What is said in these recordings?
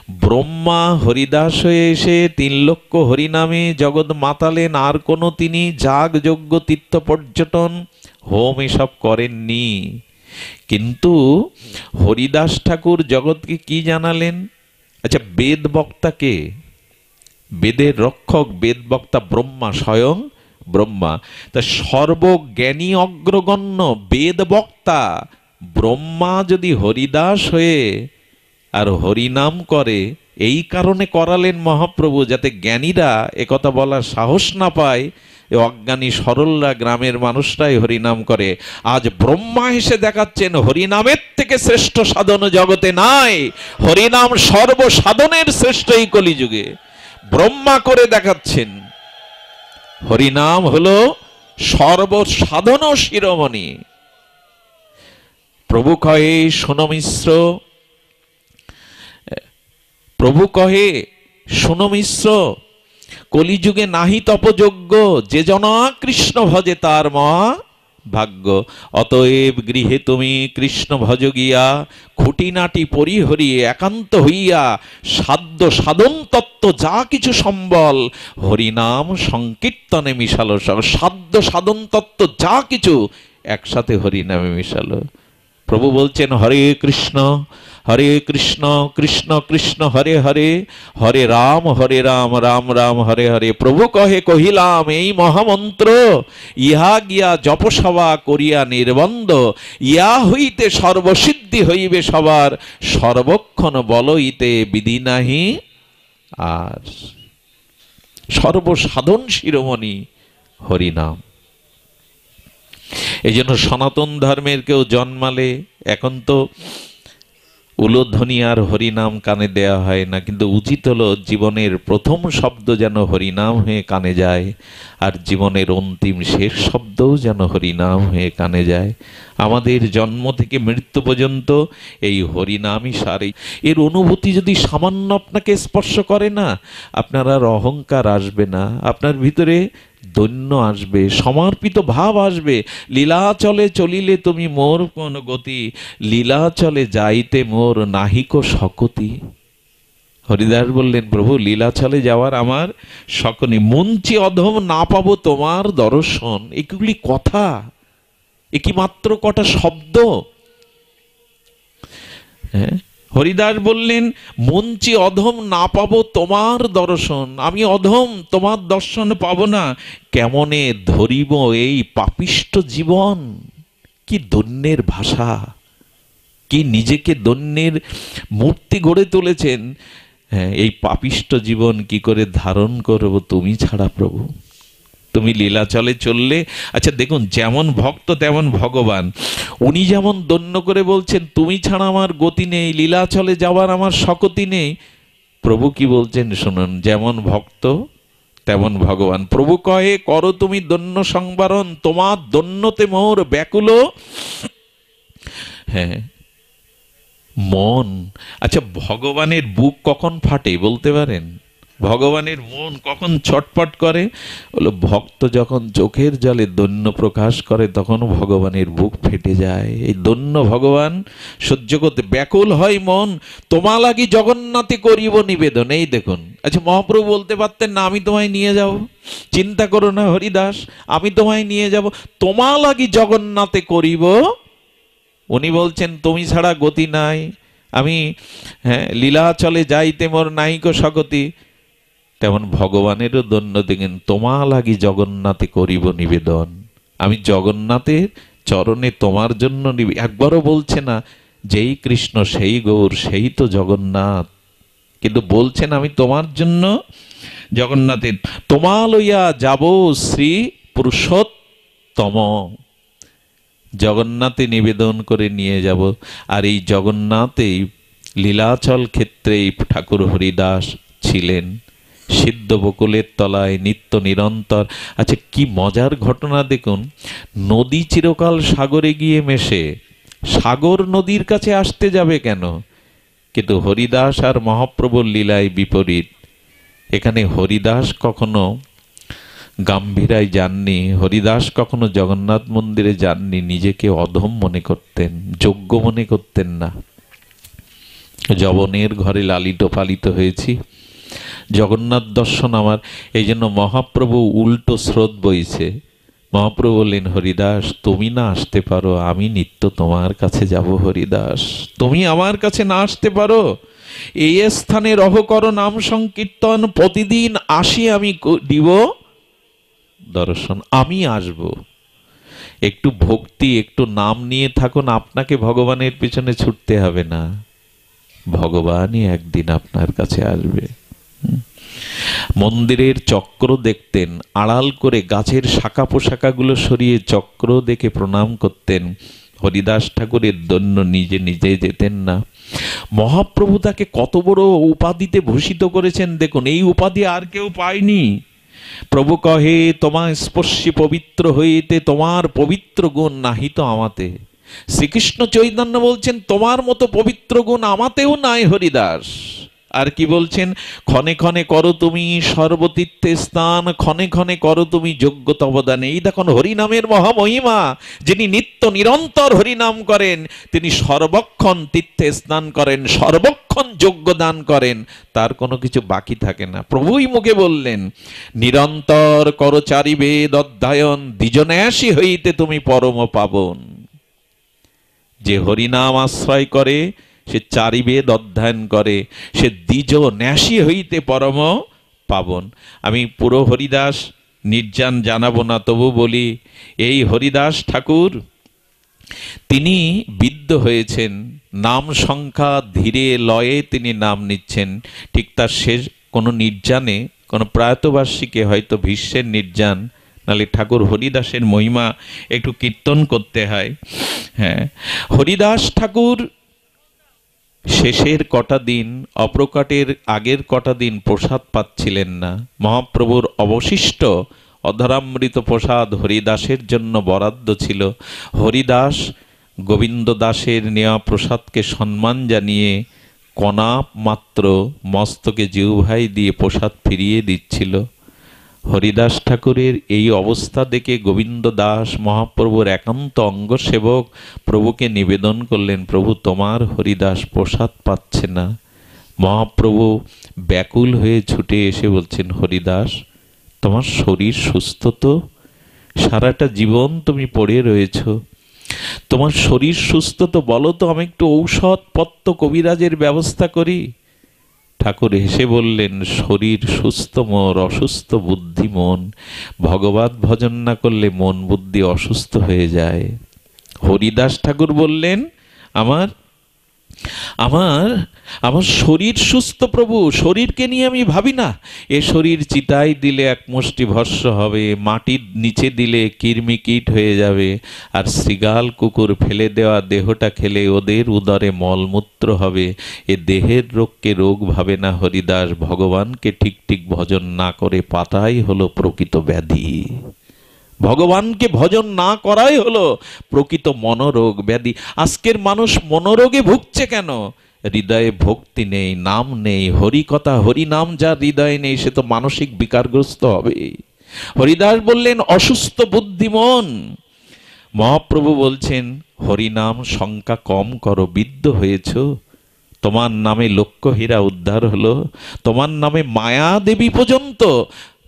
ব্রহ্মা হরিদাস হয়ে এসে 3 লক্ষ হরিনামে জগৎ মাতালেন, আর কোনো তিনি যাগ যজ্ঞ তীর্থ পর্যটন হোম এসব করেননি। কিন্তু হরিদাস ঠাকুর জগৎকে কি জানালেন? আচ্ছা, বেদ বক্তাকে, বেদের রক্ষক বেদ বক্তা ব্রহ্মা, স্বয়ং ব্রহ্মা। তা সর্বজ্ঞানী অগ্রগণ্য বেদ বক্তা ব্রহ্মা যদি হরিদাস হয়ে আর হরিনাম করে, এই কারণে করালেন মহাপ্রভু, যাতে জ্ঞানীরা একথা বলার সাহস না পায়, অজ্ঞানী সরলরা, গ্রামের মানুষরাই হরিনাম করে। আজ ব্রহ্মা এসে দেখাচ্ছেন হরিনামের থেকে শ্রেষ্ঠ সাধন জগতে নাই, হরিনাম সর্বসাধনের শ্রেষ্ঠ এই কলিযুগে। ব্রহ্মা করে দেখাচ্ছেন হরিনাম হলো সর্বসাধন শিরোমণি। প্রভু কহে শোনো মিশ্র, প্রভু কহে শোনো মিশ্র, কলিযুগে নাহি তপযোগ্য, যে জনা কৃষ্ণ ভজে তার মহা ভাগ্য। অতএব গৃহে তুমি কৃষ্ণ ভজ গিয়া, খুঁটিনাটি পরিহরি একান্ত হইয়া, সাধ্য সাধন তত্ত্ব যা কিছু সম্বল, হরিনাম সংকীর্তনে মিশালো। সাধ্য সাধন তত্ত্ব যা কিছু একসাথে হরিনামে মিশালো। প্রভু বলছেন হরে কৃষ্ণ কৃষ্ণ কৃষ্ণ হরে হরে, হরে রাম রাম রাম হরে হরে। প্রভু কহে কহিলাম এই মহামন্ত্র, ইহা গিয়া জপসভা করিয়া নির্বন্ধ, ইয়া হইতে সর্বসিদ্ধি হইবে সবার, সর্বক্ষণ বলইতে বিধি নাহি আর। সর্বসাধন শিরোমণি হরিনাম। এই জন্য সনাতন ধর্মের কেউ জন্মালে এখন তো উলোধ্বনি আর হরিনাম কানে দেয়া হয় না, কিন্তু উচিত হলো জীবনের প্রথম শব্দ যেন হরিনাম হয়ে কানে যায়, আর জীবনের অন্তিম শেষ শব্দও যেন হরিনাম হয়ে কানে যায়। আমাদের জন্ম থেকে মৃত্যু পর্যন্ত এই হরিনামই সারে। এর অনুভূতি যদি সামান্য আপনাকে স্পর্শ করে না, আপনার আর অহংকার আসবে না, আপনার ভিতরে দৈন্য আসবে, সমর্পিত ভাব আসবে। লীলাচলে চলিলে তুমি মোর কোন গতি, লীলাচলে যাইতে মোর নাহিক সকতি। হরিদাস বললেন প্রভু লীলাচলে যাওয়ার আমার সকনি, মঞ্চে অধম না পাবো তোমার দর্শন। এগুলি কথা, এ কি মাত্র কটা শব্দ? হ্যাঁ, হরিদাস বললেন মঞ্চে অধম না পাবো তোমার দর্শন, আমি অধম, তোমার দর্শন পাবো না, কেমনে ধরিব এই পাপিষ্ট জীবন। কি দৈন্যের ভাষা, কি নিজেকে দৈন্যের মূর্তি গড়ে তুলেছেন। হ্যাঁ, এই পাপিষ্ট জীবন কি করে ধারণ করব তুমি ছাড়া প্রভু? তুমি লীলাচলে চললে। আচ্ছা দেখুন, যেমন ভক্ত তেমন ভগবান। উনি যেমন দন্য করে বলছেন তুমি ছাড়া আমার গতি নেই, লীলাচলে যাওয়ার আমার শকতি নেই, প্রভু কি বলছেন শুনুন, যেমন ভক্ত তেমন ভগবান। প্রভু কহে করো তুমি দন্য সংবরণ, তোমার দন্যতে মোর ব্যাকুল হ্যাঁ মন। আচ্ছা, ভগবানের বুক কখন ফাটে বলতে পারেন? ভগবানের মন কখন ছটপট করে? বলো, ভক্ত যখন চোখের জলে দৈন্য প্রকাশ করে তখন ভগবানের বুক ফেটে যায়। এই দৈন্য ভগবান সহ্য করতে ব্যাকুল হয় মন, তোমা লাগি জগন্নাথে করিব নিবেদন। এই দেখুন, আচ্ছা মহাপ্রভু বলতে পারতেন না আমি তোমায় নিয়ে যাব, চিন্তা করো না হরিদাস, আমি তোমায় নিয়ে যাব, তোমা লাগি জগন্নাথে করিব। উনি বলছেন তুমি ছাড়া গতি নাই, আমি লীলাচলে যাইতে মোর নাহিক সকতি। তেমন ভগবানেরও দন্য দেখেন, তোমা লাগি জগন্নাথে করিব নিবেদন, আমি জগন্নাথের চরণে তোমার জন্য একবারও বলছে না যেই কৃষ্ণ সেই গৌর সেই তো জগন্নাথ, কিন্তু বলছেন আমি তোমার জন্য জগন্নাথের, তোমা লইয়া যাব শ্রী পুরুষোত্তম, জগন্নাথে নিবেদন করে নিয়ে যাব। আর এই জগন্নাথেই লীলাচল ক্ষেত্রে ঠাকুর হরিদাস ছিলেন, সিদ্ধ বকুলের তলায় নিত্য নিরন্তর। আচ্ছা কি মজার ঘটনা দেখুন, নদী চিরকাল সাগরে গিয়ে মেশে, সাগর নদীর কাছে আসতে যাবে কেন? কিন্তু হরিদাস আর মহাপ্রভুর লীলায় বিপরীত। এখানে হরিদাস কখনো গাম্ভীরায় যাননি, হরিদাস কখনো জগন্নাথ মন্দিরে যাননি, নিজেকে অধম মনে করতেন, যোগ্য মনে করতেন না। যবনের ঘরে লালিত পালিত হয়েছি, জগন্নাথ দর্শন আমার। এই জন্য মহাপ্রভু উল্টো স্রোত বইছে। মহাপ্রভু বললেন, হরিদাস তুমি না আসতে পারো, আমি নিত্য তোমার কাছে যাব। হরিদাস তুমি আমার কাছে না আসতে পারো, এই স্থানে রহ করো নাম সংকীর্তন, প্রতিদিন আসি আমি দিব দর্শন, আমি আসব। একটু ভক্তি, একটু নাম নিয়ে থাকুন, আপনাকে ভগবানের পিছনে ছুটতে হবে না, ভগবানই একদিন আপনার কাছে আসবে। মন্দিরের চক্র দেখতেন, আড়াল করে গাছের শাখা পোশাকাগুলো সরিয়ে চক্র দেখে প্রণাম করতেন। হরিদাস ঠাকুরের দৈন্য নিজে নিজে যেতেন না। মহাপ্রভু তাকে কত বড় উপাধিতে ভূষিত করেছেন দেখুন, এই উপাধি আর কেউ পায়নি। প্রভু কহে, তোমার স্পর্শী পবিত্র হইতে তোমার পবিত্র গুণ নাহিত আমাতে। শ্রীকৃষ্ণ চৈতন্য বলছেন, তোমার মতো পবিত্র গুণ আমাতেও নাই হরিদাস। আর কি বলছেন, ক্ষণে ক্ষণে করো তুমি সর্বতীর্থে স্থান, ক্ষণে ক্ষণে করো তুমি যোগ্যতা অবদান। এই দেখুন হরিনামের মহামহিমা, যিনি নিত্য নিরন্তর হরিনাম করেন, তিনি সর্বক্ষণ তীর্থে স্নান করেন, সর্বক্ষণ যোগ্যদান করেন, তার কোনো কিছু বাকি থাকে না। প্রভুই মুখে বললেন, নিরন্তর করো চারি বেদ অধ্যয়ন, দ্বিজন্যাসী হইতে তুমি পরম পাবন। যে হরিনাম আশ্রয় করে, সে চারি বেদ অধ্যয়ন করে, সে দ্বিজ ন্যাসী হইতে পরম পাবন। আমি পুরো হরিদাস নির্যান জানাবো না, তবু বলি, এই হরিদাস ঠাকুর তিনি বিদ্ধ হয়েছেন, নাম সংখ্যা ধীরে লয়ে তিনি নাম নিচ্ছেন। ঠিক তার শেষ কোনো নির্জানে, কোনো প্রয়াতবার্ষিকে, হয়তো ভীষ্মের নির্জান, নালে ঠাকুর হরিদাসের মহিমা একটু কীর্তন করতে হয়। হ্যাঁ, হরিদাস ঠাকুর শেষের কটা দিন, অপ্রকাটের আগের কটা দিন প্রসাদ পাচ্ছিলেন না। মহাপ্রভুর অবশিষ্ট অধরামৃত প্রসাদ হরিদাসের জন্য বরাদ্দ ছিল। হরিদাস গোবিন্দ দাসের নেওয়া প্রসাদকে সম্মান জানিয়ে কণা মাত্র মস্তকে জিহ্বাই দিয়ে প্রসাদ ফিরিয়ে দিচ্ছিল। হরিদাস ঠাকুরের এই অবস্থা দেখে গোবিন্দ দাস মহাপ্রভুর একান্ত অঙ্গসেবক প্রভুকে নিবেদন করলেন, প্রভু তোমার হরিদাস প্রসাদ পাচ্ছে না। মহাপ্রভু ব্যাকুল হয়ে ছুটে এসে বলছেন, হরিদাস তোমার শরীর সুস্থ তো? সারাটা জীবন তুমি পড়ে রয়েছ, তোমার শরীর সুস্থ তো? বলো তো, আমি একটু ঔষধ পত্র কবিরাজের ব্যবস্থা করি। ঠাকুর হেসে বললেন, শরীর সুস্থ মোর, অসুস্থ বুদ্ধি মন। ভগবত ভজন না করলে মন বুদ্ধি অসুস্থ হয়ে যায়। হরিদাস ঠাকুর বললেন, আমার আমার আমার শরীর সুস্থ প্রভু, শরীরকে নিয়ে আমি ভাবি না। এ শরীর চিতায় দিলে এক মুষ্টি ভস্য হবে, মাটির নিচে দিলে কৃমি কীট হয়ে যাবে, আর শৃগাল কুকুর ফেলে দেওয়া দেহটা খেলে ওদের উদরে মলমূত্র হবে। এ দেহের রোগকে রোগ ভাবে না হরিদাস, ভগবানকে ঠিক ঠিক ভজন না করে পাতাই হলো প্রকৃত ব্যাধি। ভগবানকে ভজন না করাই হলো প্রকৃত মনোরোগ ব্যাধি। আজকের মানুষ মনোরোগে ভুগছে কেন? হৃদয়ে ভক্তি নেই, নাম নেই, হরি কথা হরি নাম যার হৃদয়ে নেই, সে তো মানসিক বিকারগ্রস্ত হবে। হরিদাস বললেন, অসুস্থ বুদ্ধিমন। মহাপ্রভু বলছেন, হরিনাম সংখ্যা কম করো, বিদ্ধ হয়েছ। তোমার নামে লক্ষ হীরা উদ্ধার হলো, তোমার নামে মায়া দেবী পর্যন্ত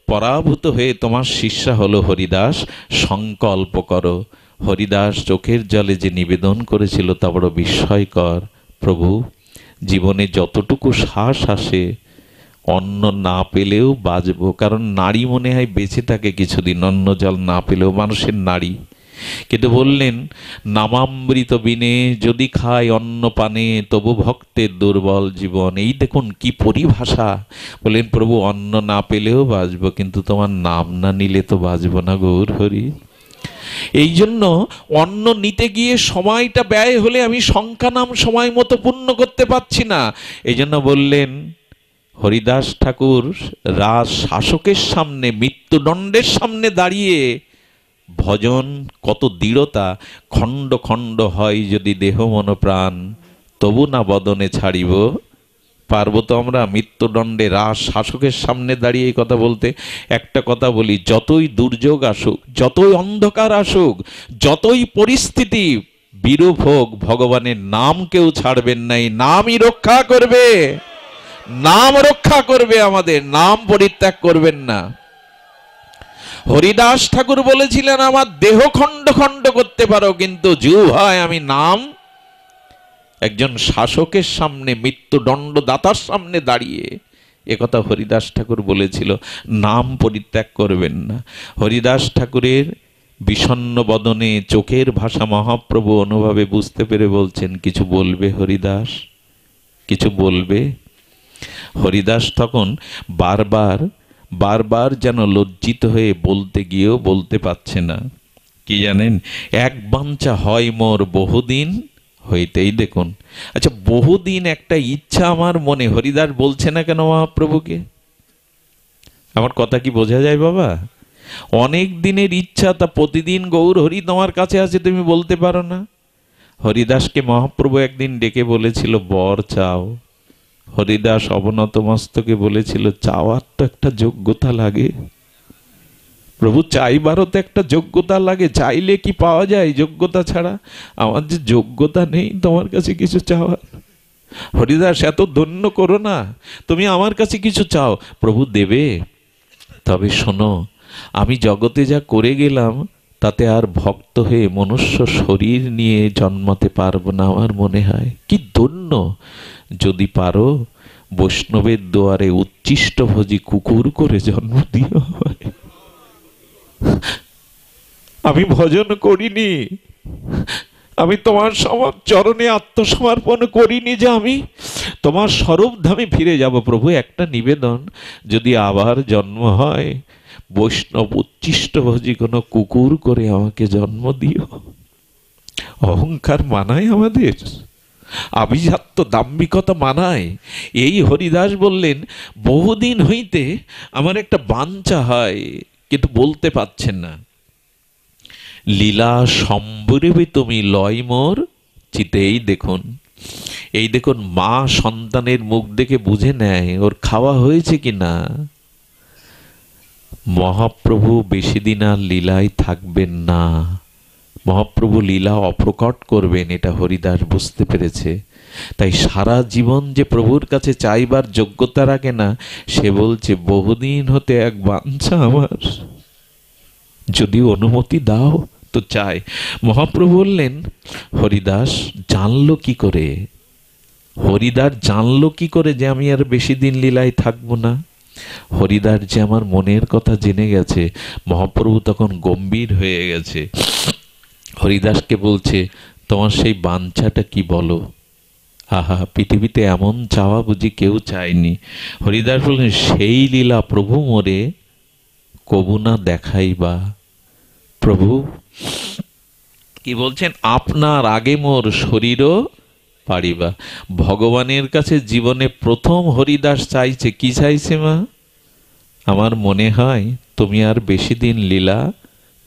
পরাভূত হয়ে তোমার শিষ্যা হলো। হরিদাস সংকল্প করো। হরিদাস চোখের জলে যে নিবেদন করেছিল তা বড় বিস্ময়কর। প্রভু, জীবনে যতটুকু শ্বাস আসে অন্ন না পেলেও বাঁচব, কারণ নারী মনে হয় বেঁচে থাকে কিছুদিন অন্ন জল না পেলেও, মানুষের নারী। কিন্তু বললেন, নামামৃত বিনে যদি খায় অন্ন পানে, তবু ভক্তের দুর্বল জীবন। এই দেখুন কি পরিভাষা। বললেন, প্রভু অন্ন না পেলেও বাঁচব, কিন্তু তোমার নাম না নিলে তো বাঁচব না গৌর হরি। এই জন্য অন্ন নিতে গিয়ে সময়টা ব্যয় হলে আমি সংখ্যা নাম সময় মতো পূর্ণ করতে পারছি না। এই জন্য বললেন, হরিদাস ঠাকুর রাজ শাসকের সামনে, মৃত্যুদণ্ডের সামনে দাঁড়িয়ে ভজন কত দৃঢ়তা। খণ্ড খণ্ড হয় যদি দেহ মন প্রাণ, তবু না বদনে ছাড়িব। পারবো তো আমরা মৃত্যুদণ্ডে রাজ শাসকের সামনে দাঁড়িয়ে এই কথা বলতে? একটা কথা বলি, যতই দুর্যোগ আসুক, যতই অন্ধকার আসুক, যতই পরিস্থিতি বিরূপ হোক, ভগবানের নাম কেউ ছাড়বেন না। এই নামই রক্ষা করবে, নাম রক্ষা করবে, আমাদের নাম পরিত্যাগ করবেন না। হরিদাস ঠাকুর বলেছিলেন, আমার দেহ খণ্ড খণ্ড করতে পারো, কিন্তু জিহ্বায় আমি নাম। একজন শাসকের সামনে, মৃত্যুদণ্ডদাতার সামনে দাঁড়িয়ে একথা হরিদাস ঠাকুর বলেছিল, নাম পরিত্যাগ করবেন না। হরিদাস ঠাকুরের বিষণ্ণ বদনে চোখের ভাষা মহাপ্রভু অনুভবে বুঝতে পেরে বলছেন, কিছু বলবে হরিদাস, কিছু বলবে? হরিদাস তখন বারবার বারবার যেন লজ্জিত হয়ে বলতে গিয়েও বলতে পারছে না। কি জানেন, এক বাঞ্ছা হয় মোর বহুদিন হইতেই। দেখুন, আচ্ছা, বহুদিন একটা ইচ্ছা আমার মনে, হরিদাস বলছে না কেন মহাপ্রভুকে? আমার কথা কি বোঝা যায় বাবা? অনেক দিনের ইচ্ছা, তা প্রতিদিন গৌর হরি তোমার কাছে আছে, তুমি বলতে পারো না? হরিদাসকে মহাপ্রভু একদিন ডেকে বলেছিল, বর চাও। হরিদাস অবনত মস্তকে বলেছিল, চাওয়ার তো একটা যোগ্যতা লাগে প্রভু, চাইবারও তো একটা যোগ্যতা লাগে। চাইলে কি পাওয়া যায় যোগ্যতা ছাড়া? আমার যে যোগ্যতা নেই তোমার কাছে কিছু চাওয়ার। হরিদাস, এত ধন্য করো না, তুমি আমার কাছে কিছু চাও, প্রভু দেবে। তবে শোনো, আমি জগতে যা করে গেলাম তাতে আর ভক্ত হয়ে মনুষ্য শরীর নিয়ে জন্মাতে পারবো না আমার মনে হয়। কি ধন্য, যদি পারো বৈষ্ণবের দুয়ারে উচ্ছিষ্টভোজী কুকুর করে জন্ম দিও। আমি ভজন করিনি, আমি তোমার চরণে আত্মসমর্পণ করিনি যে আমি তোমার স্বরূপধামে ফিরে যাব। প্রভু, একটা নিবেদন, যদি আবার জন্ম হয় বৈষ্ণব উচ্ছিষ্টভোজী কোনো কুকুর করে আমাকে জন্ম দিও। অহংকার মানায় আমাদের? আভিজাত্য দাম্ভিকতা মানায়? এই হরিদাস বললেন, বহুদিন হইতে আমার একটা বাঞ্ছা হয়, কিন্তু বলতে পারছেন না। লীলা সম্বরবে তুমি লয় মোর চিতে। এই দেখুন, মা সন্তানের মুখ দেখে বুঝে নেয় ওর খাওয়া হয়েছে কিনা। মহাপ্রভু বেশি দিন আর লীলায় থাকবেন না, মহাপ্রভু লীলা অপ্রকট করবেন, এটা হরিদাস বুঝতে পেরেছে। তাই সারা জীবন যে প্রভুর কাছে চাইবার যোগ্যতা রাখে না, সে বলছে, বহুদিন হতে এক বাঞ্ছা আমার, যদি অনুমতি দাও তো চাই। মহাপ্রভু বললেন, হরিদাস জানলো কি করে? হরিদাস জানলো কি করে যে আমি আর বেশি দিন লীলায় থাকবো না? হরিদাস যে আমার মনের কথা জেনে গেছে। মহাপ্রভু তখন গম্ভীর হয়ে গেছে, হরিদাসকে বলছে, তোমার সেই বাঞ্ছাটা কি বলো? আহা, পৃথিবীতে এমন চাওয়া বুঝি কেউ চায়নি। হরিদাস বললেন, সেই লীলা প্রভু মোরে কবু না দেখাইবা। প্রভু কি বলছেন? আপনার আগে মোর শরীরও পারিবা। ভগবানের কাছে জীবনে প্রথম হরিদাস চাইছে, কি চাইছে মা? আমার মনে হয় তুমি আর বেশি দিন লীলা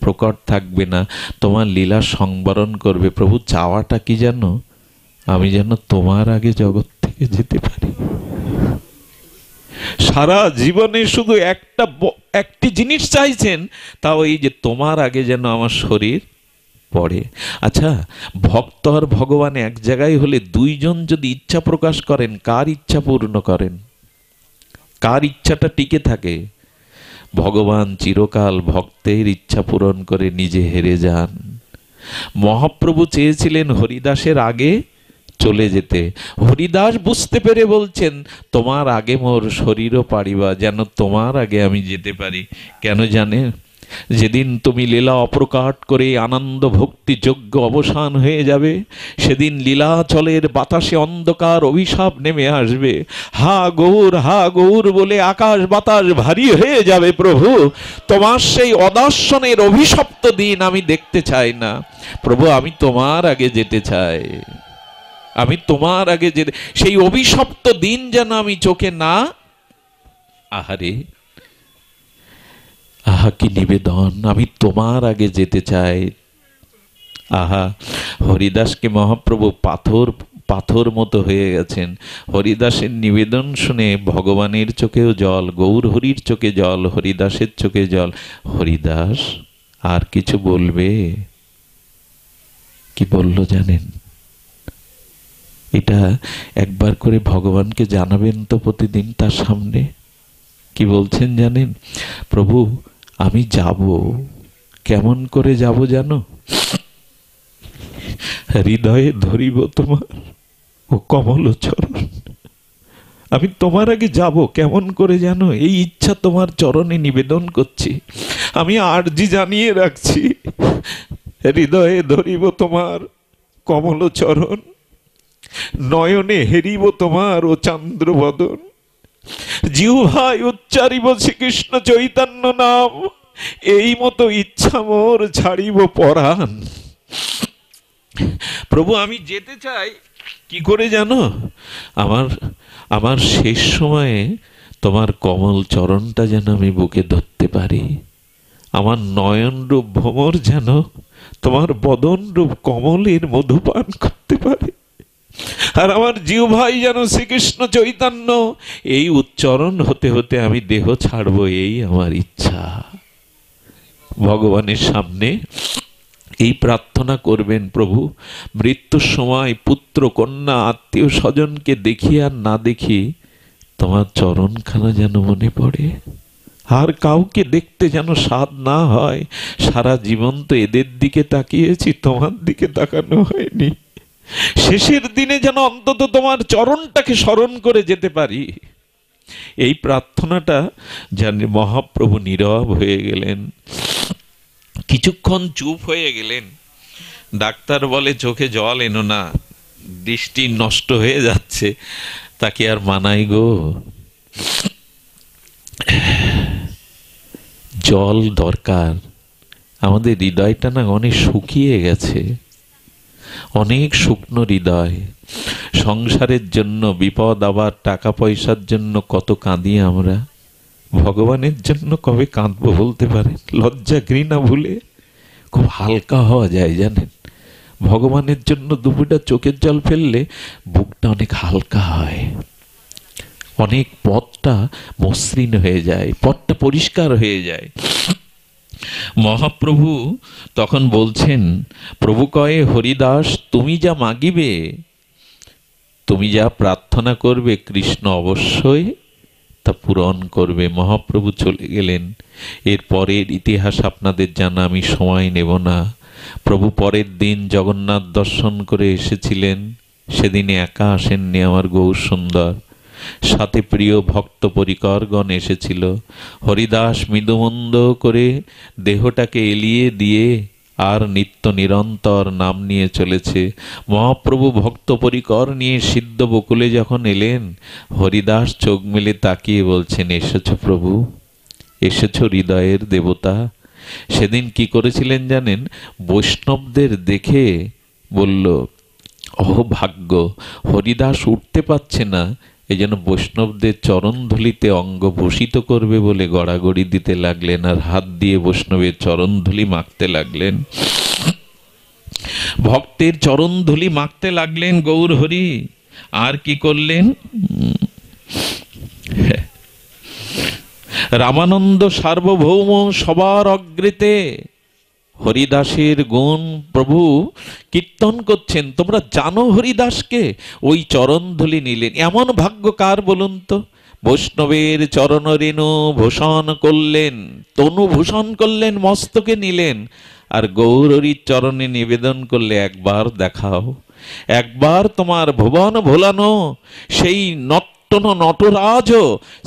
প্রকট থাকবে না, তোমার লীলা সংবরণ করবে। প্রভু চাওয়াটা কি জানো? আমি যেন তোমার আগে জগৎ থেকে যেতে পারি। সারা জীবনে শুধু একটি জিনিস চাইছেন, তাও এই যে তোমার আগে যেন আমার শরীর পড়ে। আচ্ছা, ভক্ত আর ভগবান এক জায়গায় হলে দুইজন যদি ইচ্ছা প্রকাশ করেন, কার ইচ্ছা পূর্ণ করেন? কার ইচ্ছাটা টিকে থাকে? ভগবান চিরকাল ভক্তের ইচ্ছা পূরণ করে নিজে হেরে যান। মহাপ্রভু চেয়েছিলেন হরিদাসের আগে চলে যেতে। হরিদাস বুঝতে পেরে বলছেন, তোমার আগে মোর শরীরও পারিবা, যেন তোমার আগে আমি যেতে পারি। কেন জানে? যেদিন তুমি লীলা অপ্রকাট করে আনন্দ ভক্তি যজ্ঞ অবসান হয়ে যাবে, সেদিন লীলাচলের বাতাসে অন্ধকার অভিশাপ নেমে আসবে। হা গৌর বলে আকাশ বাতাস ভারী হয়ে যাবে। প্রভু, তোমার সেই অদর্শনের অভিশপ্ত দিন আমি দেখতে চাই না। প্রভু, আমি তোমার আগে যেতে চাই, আমি তোমার আগে যেতে, সেই অভিশপ্ত দিন যেন আমি চোখে না। আহারে, আহা কি নিবেদন, আমি তোমার আগে যেতে চাই। আহা, হরিদাসকে মহাপ্রভু পাথর মতো হয়ে গেছেন। হরিদাসের নিবেদন শুনে ভগবানের চোখেও জল, গৌর হরির চোখে জল, হরিদাসের চোখে জল। হরিদাস আর কিছু বলবে? কি বলল জানেন? এটা একবার করে ভগবানকে জানাবেন তো প্রতিদিন তার সামনে। কি বলছেন জানেন? প্রভু আমি যাব, কেমন করে যাব জানো? হৃদয়ে ধরিব তোমার ও কমল চরণ। আমি তোমার আগে যাব, কেমন করে জানো? এই ইচ্ছা তোমার চরণে নিবেদন করছি। আমি আরজি জানিয়ে রাখছি, হৃদয়ে ধরিব তোমার কমল চরণ, নয়নে হেরিব তোমার ও চন্দ্রবদন, জিহ্বায় উচ্চারিব শ্রীকৃষ্ণ চৈতন্য নাম, এই মতো ইচ্ছা মোর ছাড়িব পরাণ। প্রভু আমি যেতে চাই, কি করে জানো? আমার আমার শেষ সময়ে তোমার কমল চরণটা যেন আমি বুকে ধরতে পারি, আমার নয়ন রূপ ভ্রমর যেন তোমার বদন রূপ কমলের মধুপান করতে পারে, আর আমার জিহ্বায় যেন শ্রীকৃষ্ণ চৈতন্য এই উচ্চারণ হতে হতে আমি দেহ ছাড়ব, এই আমার ইচ্ছা। ভগবানের সামনে এই প্রার্থনা করবেন, প্রভু মৃত্যুর সময় পুত্র কন্যা আত্মীয় স্বজনকে দেখি আর না দেখি তোমার চরণখানা যেন মনে পড়ে, আর কাউকে দেখতে যেন স্বাদ না হয়। সারা জীবন তো এদের দিকে তাকিয়েছি, তোমার দিকে তাকানো হয়নি। শেষের দিনে যেন অন্তত তোমার চরণটাকে স্মরণ করে যেতে পারি। এই প্রার্থনাটা জানি। মহাপ্রভু নীরব হয়ে গেলেন, কিছুক্ষণ চুপ হয়ে গেলেন। ডাক্তার বলে চোখে জল এনো না, দৃষ্টি নষ্ট হয়ে যাচ্ছে। তাকে আর মানাই গো? জল দরকার। আমাদের হৃদয়টা না অনেক শুকিয়ে গেছে, অনেক শুকনো হৃদয়। সংসারের জন্য বিপদ, আবার টাকা পয়সার জন্য কত কাঁদি আমরা। ভগবানের জন্য কবে কাঁদবো বলতে পারেন? লজ্জা ঘৃণা ভুলে খুব হালকা হওয়া যায় জানেন। ভগবানের জন্য দুপুরটা চোখের জল ফেললে বুকটা অনেক হালকা হয়, অনেক পথটা মসৃণ হয়ে যায়, পথটা পরিষ্কার হয়ে যায়। মহাপ্রভু তখন বলছেন, প্রভু কয়ে হরিদাস তুমি যা মাগিবে, তুমি যা প্রার্থনা করবে কৃষ্ণ অবশ্যই তা পূরণ করবে। মহাপ্রভু চলে গেলেন। এর পরের ইতিহাস আপনাদের জানা, আমি সময় নেব না। প্রভু পরের দিন জগন্নাথ দর্শন করে এসেছিলেন। সেদিনে একা আসেননি আমার গৌর সুন্দর, সাথে প্রিয় ভক্ত পরিকরগণ এসেছিল। হরিদাস মৃদুমন্দ করে দেহটাকে এলিয়ে দিয়ে আর নিত্য নিরন্তর নাম নিয়ে চলেছে। মহাপ্রভু ভক্ত পরিকর নিয়ে সিদ্ধ বকুলে যখন এলেন, হরিদাস চোখ মেলে তাকিয়ে বলছেন, এসেছো প্রভু, এসেছো হৃদয়ের দেবতা। সেদিন কি করেছিলেন জানেন? বৈষ্ণবদের দেখে বলল, ও ভাগ্য, হরিদাস উঠতে পারছে না, এই জন্য বৈষ্ণবদের চরণ ধুলিতে অঙ্গ ভূষিত করবে বলে গড়াগড়ি দিতে লাগলেন, আর হাত দিয়ে বৈষ্ণবের চরণ ধুলি মাখতে লাগলেন, ভক্তের চরণ ধুলি মাখতে লাগলেন গৌর হরি। আর কি করলেন? রামানন্দ সার্বভৌম সবার অগ্রেতে হরিদাসের গুণ প্রভু কীর্তন করছেন। তোমরা জানো হরিদাসকে? ওই চরণধুলি নিলেন। এমন ভাগ্য কার বলুন তো? বৈষ্ণবের চরণ রেণু ভূষণ করলেন, তনু ভূষণ করলেন, মস্তকে নিলেন, আর গৌরীর চরণে নিবেদন করলে, একবার দেখাও, একবার তোমার ভুবন ভোলানো সেই নটরাজ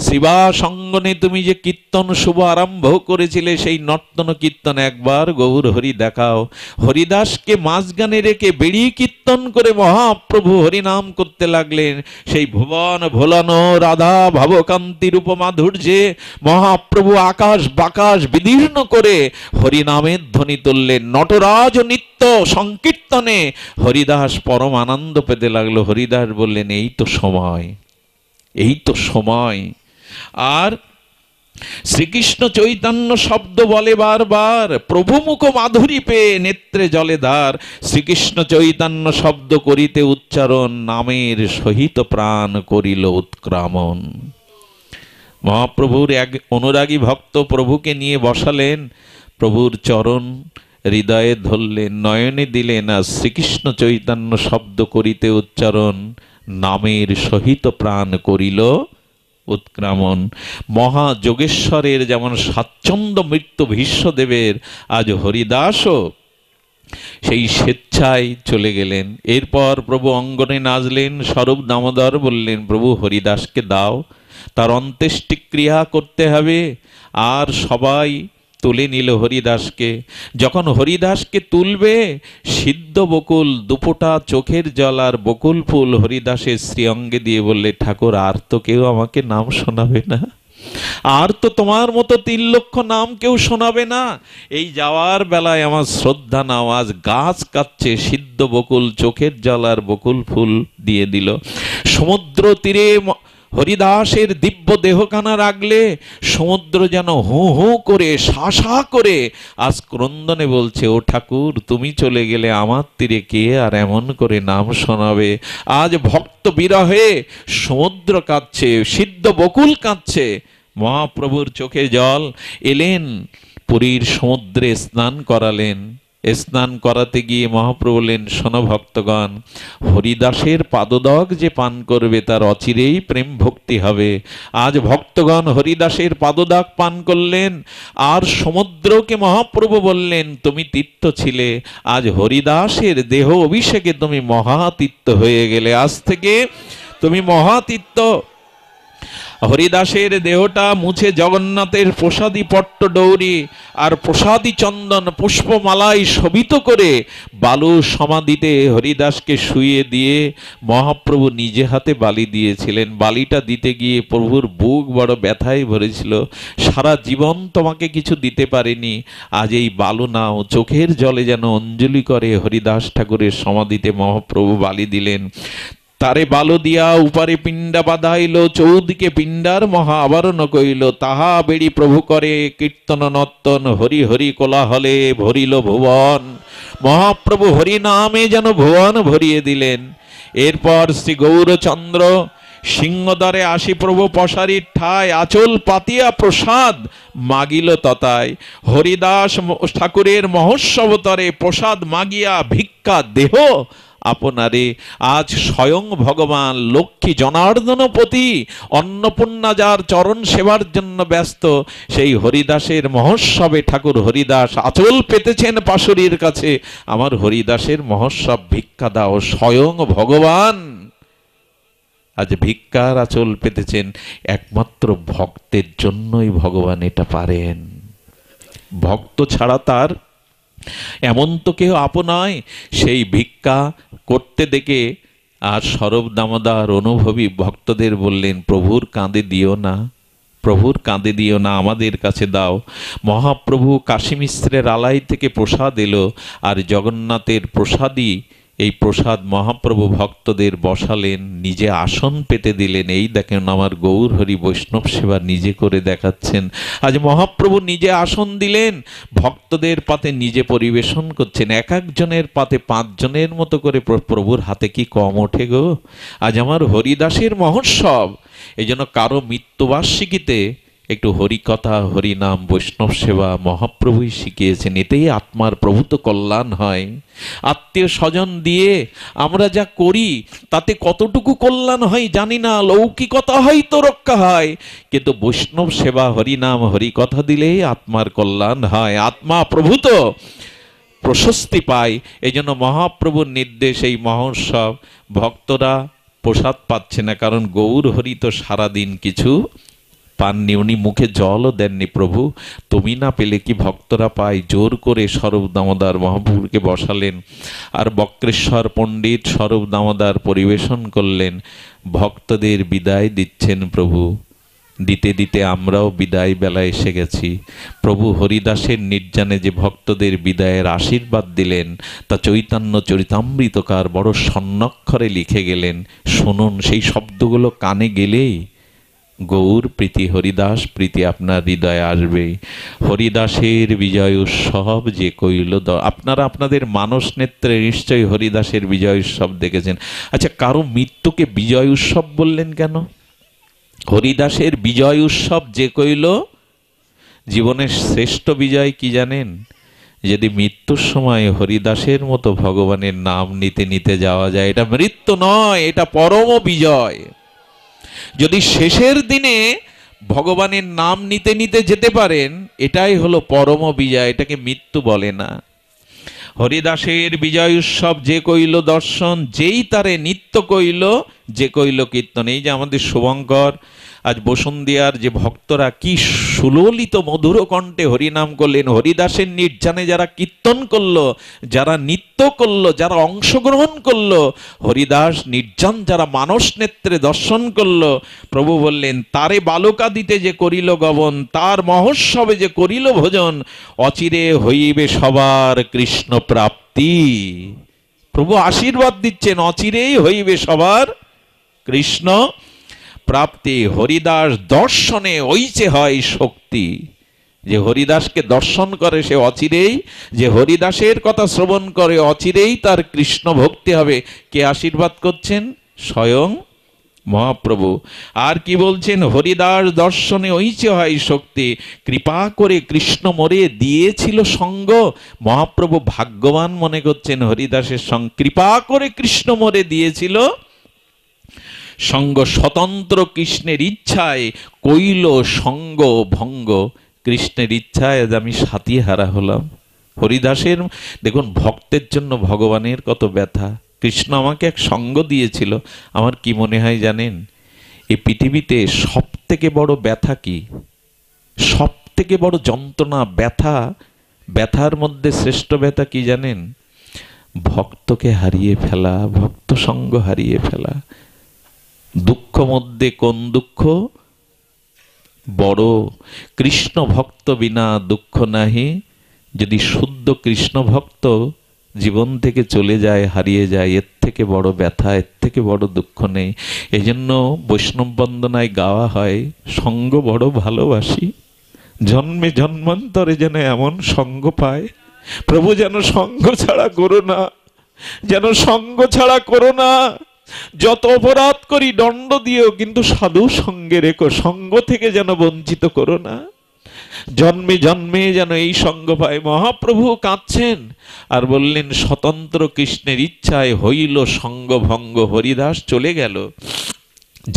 শিবা সঙ্গনে তুমি যে কীর্তন শুভ আরম্ভ করেছিলে, সেই নর্তন কীর্তন একবার গৌর হরি দেখাও। হরিদাসকে মাঝগানে রেখে বেড়ি কীর্তন করে মহাপ্রভু হরিনাম করতে লাগলেন। সেই ভুবন ভোলানো রাধা ভাবকান্তি রূপ মাধুর্যে মহাপ্রভু আকাশ বাকাশ বিদীর্ণ করে হরিনামের ধ্বনি তুললেন। নটরাজ নিত্য সংকীর্তনে হরিদাস পরম আনন্দ পেতে লাগলো। হরিদাস বললেন, এই তো সময়, এই তো সময়। আর শ্রীকৃষ্ণ চৈতন্য শব্দ বলে বারবার, প্রভু মুখ মাধুরী পেয়ে নেত্রে জলে ধার। শ্রীকৃষ্ণ চৈতন্য শব্দ করিতে উচ্চারণ, নামের সহিত প্রাণ করিল উৎক্রমণ। মহাপ্রভুর এক অনুরাগী ভক্ত প্রভুকে নিয়ে বসালেন, প্রভুর চরণ হৃদয়ে ধরলেন, নয়নে দিলেন, আর শ্রীকৃষ্ণ চৈতন্য শব্দ করিতে উচ্চারণ, নামের সহিত প্রাণ করিল উৎক্রমণ। মহাযোগেশ্বরের যেমন স্বাচ্ছন্দ্য মৃত্যু ভীষ্মদেবের, আজ হরিদাসও সেই স্বেচ্ছায় চলে গেলেন। এরপর প্রভু অঙ্গনে নাচলেন, স্বরূপ দামোদর বললেন, প্রভু হরিদাসকে দাও, তার অন্ত্যেষ্টিক্রিয়া করতে হবে। আর সবাই তুলে নিল হরিদাসকে। যখন হরিদাসকে তুলবে, সিদ্ধ বকুল, দুপোটা চোখের জল আর বকুল ফুল হরিদাসের শ্রীঅঙ্গে দিয়ে বললে, ঠাকুর আর তো কেউ আমাকে নাম শোনাবে না, আর তো তোমার মতো 3 লক্ষ নাম কেউ শোনাবে না। এই যাওয়ার বেলায় আমার শ্রদ্ধা নাও। আজ গাছ কাচ্ছে, সিদ্ধ বকুল, চোখের জল আর বকুল ফুল দিয়ে দিল। সমুদ্র তীরে হরিদাসের দিব্য দেহখানা রাখলে সমুদ্র যেন হু হু করে, শাসা করে আজ ক্রন্দনে বলছে, ও ঠাকুর তুমি চলে গেলে আমার তীরে কে আর এমন করে নাম শোনাবে। আজ ভক্ত বিরহে সমুদ্র কাঁদছে, সিদ্ধ বকুল কাঁদছে। মহাপ্রভুর চোখে জল। এলেন, পুরীর সমুদ্রে স্নান করালেন। স্নান করাতে গিয়ে মহাপ্রভু বললেন, শোনো ভক্তগণ, হরিদাসের পাদদক যে পান করবে তার অচিরেই প্রেম ভক্তি হবে। আজ ভক্তগণ হরিদাসের পাদদাগ পান করলেন। আর সমুদ্রকে মহাপ্রভু বললেন, তুমি তীর্থ ছিলে, আজ হরিদাসের দেহ অভিষেকে তুমি মহাতীর্থ হয়ে গেলে। আজ থেকে তুমি মহাতীর্থ। হরিদাসের দেহটা মুছে জগন্নাথের প্রসাদী পট্ট ডৌরি আর প্রসাদী চন্দন পুষ্পমালায় শোভিত করে বালু সমাধিতে হরিদাসকে শুইয়ে দিয়ে মহাপ্রভু নিজে হাতে বালি দিয়েছিলেন। বালিটা দিতে গিয়ে প্রভুর বুক বড় ব্যথায় ভরেছিল। সারা জীবন তোমাকে কিছু দিতে পারেনি, আজ এই বালু নাও। চোখের জলে যেন অঞ্জলি করে হরিদাস ঠাকুরের সমাধিতে মহাপ্রভু বালি দিলেন। তারে বালো দিয়া উপারে পিণ্ডা বাঁধাইল, চৌদিকে পিণ্ডার মহা আবরণ কইল। তাহা বেড়ি প্রভু করে কীর্তন নর্তন, হরি হরি কোলাহলে ভরিল ভুবন। মহাপ্রভু হরি নামে যেন ভুবন ভরিয়ে দিলেন। এরপর শ্রী গৌরচন্দ্র সিংহদ্বারে আসি প্রভু পশারির ঠায়, আচল পাতিয়া প্রসাদ মাগিল ততায়। হরিদাস ঠাকুরের মহোৎসবতরে প্রসাদ মাগিয়া ভিক্ষা দেহ আপনারে। আজ স্বয়ং ভগবান লক্ষ্মী জনার্দনপতি অন্নপূর্ণা যার চরণ সেবার জন্য ব্যস্ত, সেই হরিদাসের মহোৎসবে ঠাকুর হরিদাস আঁচল পেতেছেন পাশুরির কাছে। আমার হরিদাসের মহোৎসব ভিক্ষা দাও। স্বয়ং ভগবান আজ ভিক্ষার আঁচল পেতেছেন। একমাত্র ভক্তের জন্যই ভগবান এটা পারেন। ভক্ত ছাড়া তার এমন তো কেউ আপনায়। সেই ভিক্ষা করতে দেখে আর স্বরূপ দামোদর অনুভবী ভক্তদের বললেন, প্রভুর কাঁধে দিও না, প্রভুর কাঁধে দিও না, আমাদের কাছে দাও। মহাপ্রভু কাশী মিশ্রের আলাই থেকে প্রসাদ এলো, আর জগন্নাথের প্রসাদই এই প্রসাদ মহাপ্রভু ভক্তদের বসালেন, নিজে আসন পেতে দিলেন। এই দেখেন আমার গৌর হরি বৈষ্ণব সেবা নিজে করে দেখাচ্ছেন। আজ মহাপ্রভু নিজে আসন দিলেন, ভক্তদের পাতে নিজে পরিবেশন করছেন। এক একজনের পাতে 5 জনের মতো করে প্রভুর হাতে কি কম ওঠে গো। আজ আমার হরিদাসের মহোৎসব। এই জন্য কারো মৃত্যুবার্ষিকীতে একটু হরিকথা, হরিনাম, বৈষ্ণব সেবা মহাপ্রভুই শিখিয়েছেন। এতেই আত্মার প্রভূত কল্যাণ হয়। আত্মীয় স্বজন দিয়ে আমরা যা করি তাতে কতটুকু কল্যাণ হয় জানি না। লৌকিকতা হয়তো রক্ষা হয়, কিন্তু বৈষ্ণব সেবা, হরিনাম, হরিকথা দিলেই আত্মার কল্যাণ হয়, আত্মা প্রভূত প্রশস্তি পায়। এই জন্য মহাপ্রভুর নির্দেশ এই মহোৎসব। ভক্তরা প্রসাদ পাচ্ছে না, কারণ গৌর হরি তো সারাদিন কিছু পাননি, উনি মুখে জলও দেননি। প্রভু তুমি না পেলে কি ভক্তরা পায়? জোর করে স্বরূপ দামোদর মহাপ্রভুকে বসালেন, আর বক্রেশ্বর পণ্ডিত স্বরূপ দামোদর পরিবেশন করলেন। ভক্তদের বিদায় দিচ্ছেন প্রভু। দিতে দিতে আমরাও বিদায় বেলা এসে গেছি। প্রভু হরিদাসের নির্জানে যে ভক্তদের বিদায়ের আশীর্বাদ দিলেন তা চৈতন্য চরিতামৃতকার বড় স্বর্ণাক্ষরে লিখে গেলেন। শুনুন, সেই শব্দগুলো কানে গেলেই গৌর প্রীতি, হরিদাস প্রীতি আপনার হৃদয়ে আসবে। হরিদাসের বিজয় উৎসব যে কইল। আপনারা আপনাদের মানস নেত্রে নিশ্চয়ই হরিদাসের বিজয় উৎসব দেখেছেন। আচ্ছা, কারো মৃত্যুকে বিজয় উৎসব বললেন কেন? হরিদাসের বিজয় উৎসব যে কইল। জীবনের শ্রেষ্ঠ বিজয় কি জানেন? যদি মৃত্যুর সময় হরিদাসের মতো ভগবানের নাম নিতে নিতে যাওয়া যায়, এটা মৃত্যু নয়, এটা পরম বিজয়। যদি শেষের দিনে ভগবানের নাম নিতে নিতে যেতে পারেন, এটাই হলো পরম বিজয়, এটাকে মৃত্যু বলে না। হরিদাসের বিজয় উৎসব যে কইল দর্শন, যেই তারে নিত্য কইল, যে কইল কীর্তন। এই যে আমাদের শুভঙ্কর, আজ বসুন্ধিয়ার যে ভক্তরা কি সুললিত মধুর কণ্ঠে হরিনাম করলেন, হরিদাসের নির্জানে যারা কীর্তন করলো, যারা নৃত্য করলো, যারা অংশগ্রহণ করলো, হরিদাস নির্জন যারা মানস নেত্রে দর্শন করলো, প্রভু বললেন তারে বালকা দিতে যে করিল গমন, তার মহোৎসবে যে করিল ভোজন, অচিরে হইবে সবার কৃষ্ণ প্রাপ্তি। প্রভু আশীর্বাদ দিচ্ছেন, অচিরেই হইবে সবার কৃষ্ণ প্রাপ্তি। হরিদাস দর্শনে ওইচে হয় শক্তি। যে হরিদাসকে দর্শন করে সে অচিরেই, যে হরিদাসের কথা শ্রবণ করে অচিরেই তার কৃষ্ণ ভক্তি হবে। কে আশীর্বাদ করছেন? স্বয়ং মহাপ্রভু। আর কি বলছেন? হরিদাস দর্শনে ওইচে হয় শক্তি, কৃপা করে কৃষ্ণ মোরে দিয়েছিল সঙ্গ। মহাপ্রভু ভাগ্যবান মনে করছেন হরিদাসের সঙ্গ, কৃপা করে কৃষ্ণ মোরে দিয়েছিল সঙ্গ। স্বতন্ত্র কৃষ্ণের ইচ্ছায় কইল সঙ্গ ভঙ্গ। কৃষ্ণের ইচ্ছায় আজ আমি সাথী হারা হলাম। হরিদাসের দেখুন, ভক্তের জন্য ভগবানের কত ব্যথা। কৃষ্ণ আমাকে এক সঙ্গ দিয়েছিল। আমার কি মনে হয় জানেন, এই পৃথিবীতে সব থেকে বড় ব্যথা কি, সব থেকে বড় যন্ত্রণা, ব্যথা, ব্যথার মধ্যে শ্রেষ্ঠ ব্যথা কি জানেন? ভক্তকে হারিয়ে ফেলা, ভক্ত সঙ্গ হারিয়ে ফেলা। দুঃখ মধ্যে কোন দুঃখ বড়? কৃষ্ণ ভক্ত বিনা দুঃখ নাহি। যদি শুদ্ধ কৃষ্ণ ভক্ত জীবন থেকে চলে যায়, হারিয়ে যায়, এর থেকে বড় ব্যথা, এর থেকে বড় দুঃখ নেই। এজন্য বৈষ্ণব বন্দনায় গাওয়া হয়, সঙ্গ বড় ভালোবাসি, জন্মে জন্মান্তরে যেন এমন সঙ্গ পায়। প্রভু যেন সঙ্গ ছাড়া করো না, যেন সঙ্গ ছাড়া করো না। যত অপরাধ করি দণ্ড দিও, কিন্তু সাধু সঙ্গে রেখো, সঙ্গ থেকে যেন বঞ্চিত করো না। জন্মে জন্মে যেন এই সঙ্গ পায়। মহাপ্রভু কাঁদছেন আর বললেন, স্বতন্ত্র কৃষ্ণের ইচ্ছায় হইল সঙ্গ ভঙ্গ। হরিদাস চলে গেল।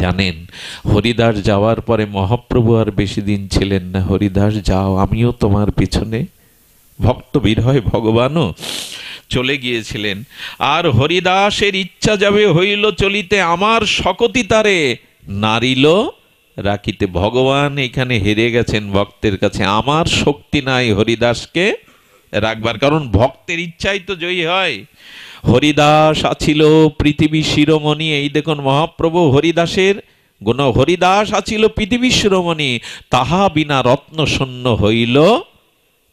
জানেন, হরিদাস যাওয়ার পরে মহাপ্রভু আর বেশি দিন ছিলেন না। হরিদাস যাও, আমিও তোমার পিছনে। ভক্ত বিরহে ভগবানও চলে গিয়েছিলেন। আর হরিদাসের ইচ্ছা যাবে হইল চলিতে, আমার শকতি তারে নারিল রাখিতে। ভগবান এখানে হেরে গেছেন ভক্তের কাছে। আমার শক্তি নাই হরিদাসকে রাখবার, কারণ ভক্তের ইচ্ছাই তো জয়ী হয়। হরিদাস আছিল পৃথিবী শিরোমণি। এই দেখুন মহাপ্রভু হরিদাসের গুণ। হরিদাস আছিল পৃথিবী শিরোমণি, তাহা বিনা রত্ন শূন্য হইল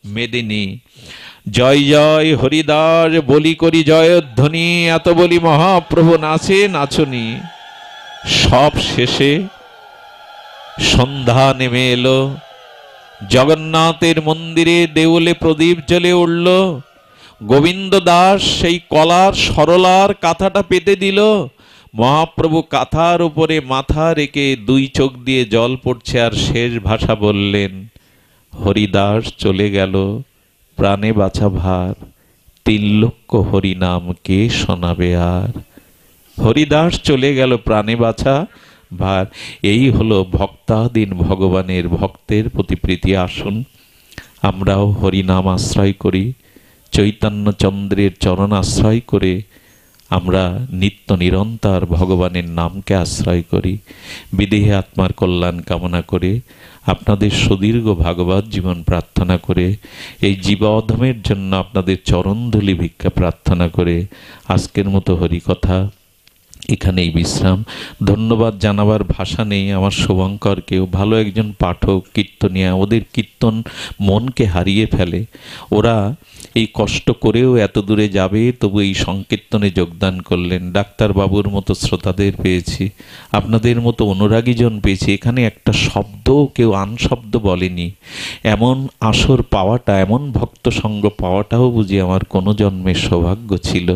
মেদিনী। জয় জয় হরিদাস বলি করি জয়ধ্বনি, এত বলি মহাপ্রভু নাচে নাচনি। সব শেষে সন্ধ্যা নেমে এলো। জগন্নাথের মন্দিরে দেউলে প্রদীপ জ্বলে উঠল। গোবিন্দ দাস সেই কলার সরলার কাঁথাটা পেতে দিল। মহাপ্রভু কাঁথার উপরে মাথা রেখে দুই চোখ দিয়ে জল পড়ছে, আর শেষ ভাষা বললেন, হরিদাস চলে গেল, প্রাণে বাঁচা ভার, 3 লক্ষ হরিনাম কে শোনাবে আর। হরিদাস চলে গেল, প্রাণে বাঁচা ভার। এই হলো ভক্তাধীন ভগবানের ভক্তের প্রতি প্রীতি। আসুন আমরাও হরিনাম আশ্রয় করি, চৈতন্য চন্দ্রের চরণ আশ্রয় করে আমরা নিত্য নিরন্তর ভগবানের নামকে আশ্রয় করি। বিদেহী আত্মার কল্যাণ কামনা করে, আপনাদের সুদীর্ঘ ভাগবত জীবন প্রার্থনা করে, এই জীবাধমের জন্য আপনাদের চরণধূলি ভিক্ষা প্রার্থনা করে আজকের মতো হরিকথা এখানেই বিশ্রাম। ধন্যবাদ জানাবার ভাষা নেই আমার শুভঙ্করকেও। ভালো একজন পাঠক, কীর্তনিয়া, ওদের কীর্তন মনকে হারিয়ে ফেলে। ওরা এই কষ্ট করেও এত দূরে যাবে, তবু এই সংকীর্তনে যোগদান করলেন। ডাক্তারবাবুর মতো শ্রোতাদের পেয়েছি, আপনাদের মতো অনুরাগীজন পেয়েছি। এখানে একটা শব্দ কেউ আনশব্দ বলেনি। এমন আসর পাওয়াটা, এমন ভক্ত সঙ্গ পাওয়াটাও বুঝি আমার কোনো জন্মের সৌভাগ্য ছিল।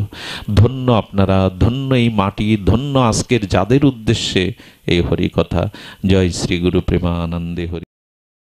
ধন্য আপনারা, ধন্য এই মাটি, ধন্য আজকের যাদের উদ্দেশ্যে এই হরিকথা। জয় শ্রী গুরু প্রেমানন্দে হরি।